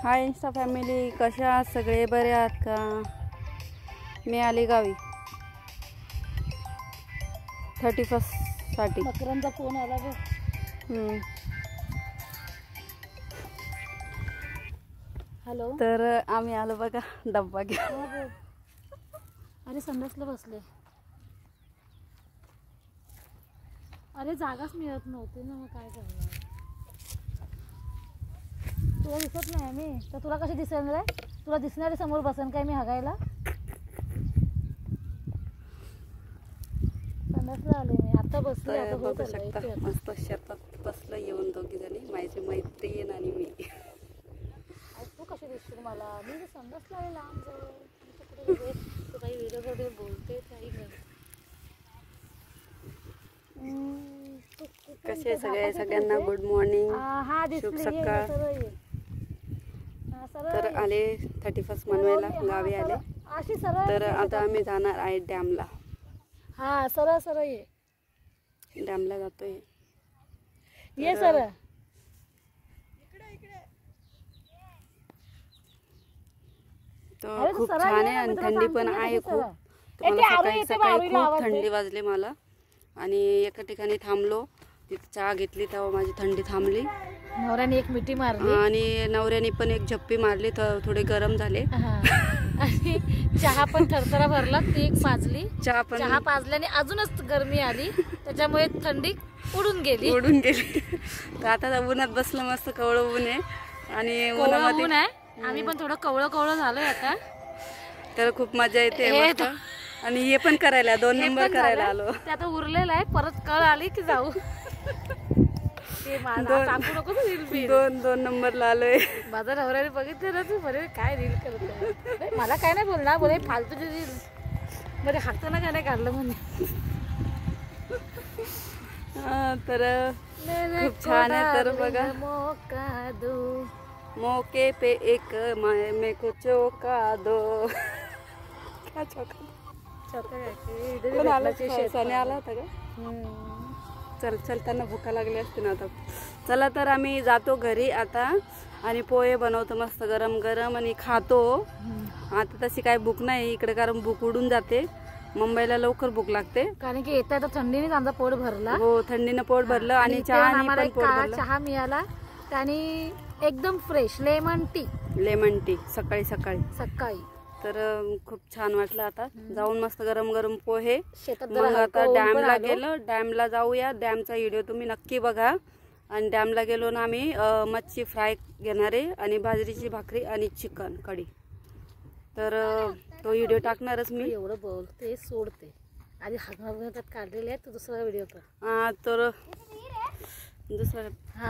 हाय Insta family, कशा आहात सगळे? बरे आहात का? मी आली गावी 31 साठी. मकरंदचा फोन आला ग. हॅलो. तर आम्ही आलो बघा डब्बा घेऊन. अरे संडासला बसले. अरे जागाच मिळत नव्हती ना, मग काय करणार. तुला दिसत नाही मी तर तुला कशी दिसणार आहे? तुला दिसणारी समोर बसन काय मी हागायला? संडासला आले मी आता बसले. आता बघू शकता मस्त शेतात बसलं येऊन दोघी जणी, माझी मैत्रीण आणि मी. तू कशी दिसशील मला? मी संडासला आले लांब जवळ. तू काही व्हिडिओ मध्ये बोलते काही नाही. कसे सगळे? सगळ्यांना गुड मॉर्निंग, शुभ सकाळ. तर आले 31 मनवायला गावी आले. तर आता आम्ही जाणार आहे डॅमला. हा सरळ सरळ ये. डॅमला जातोय. ये सरळ. तर खूप छान आहे आणि थंडी पण आहे खूप. सकाळी सकाळी खूप थंडी वाजली मला आणि एका ठिकाणी थांबलो. तिथे चहा घेतली तेव्हा माझी थंडी थांबली. नवऱ्याने एक मिठी मारली आणि नवऱ्याने पण एक झप्पी मारली तर थोडे गरम झाले. आणि चहा पण थरथरा भरला. ती एक पाजली. चहा पाजल्याने अजूनच गरमी आली, त्याच्यामुळे थंडी उडून गेली. तर आता उन्हात बसलं, मस्त कवळं ऊन आहे आणि उन्हामध्ये ऊन आहे. आम्ही पण थोडं कवळं कवळं झालोय आता. तर खूप मजा येते. आणि हे पण करायला 2 नंबर करायला आलो. ते आता उरलेलं आहे. परत कळ आली की जाऊ. ते सांगू नको तू. 2 नंबरला आलोय. माझा नवऱ्याने बघितलं ना, तू बरे काय रील करत. मला काय नाही बोलणार, बोले फालतूची रील. बरे हाताना काय नाही काढलं म्हणे. तर खूप छान आहे. तर बघा, मौका दो मौके पे एक मैं को चौका दो. क्या चौका? आला होता का? चलताना भुका लागली असते ना आता. चला तर आम्ही जातो घरी आता आणि पोहे बनवतो मस्त गरम गरम आणि खातो. आता तशी काय भूक नाही इकडे, कारण भूक उडून जाते. मुंबईला लवकर भूक लागते, कारण की येता येता थंडीने आमचा पोट भरला. हो, थंडीनं पोट भरलं आणि चहा मिळाला त्याने एकदम फ्रेश लेमन टी सकाळी सकाळी. तर खूप छान वाटलं. आता जाऊन मस्त गरम गरम पोहे. मग आता डॅमला गेलो. डॅमला जाऊया. डॅमचा व्हिडिओ तुम्ही नक्की बघा. आणि डॅमला गेलो ना आम्ही मच्छी फ्राय घेणारे आणि बाजरीची भाकरी आणि चिकन कढी. तर तो व्हिडिओ टाकणारच मी. एवढं बोलते सोडते आधी हात काढलेले आहे. तू दुसरा व्हिडिओ कर. तर दुसरा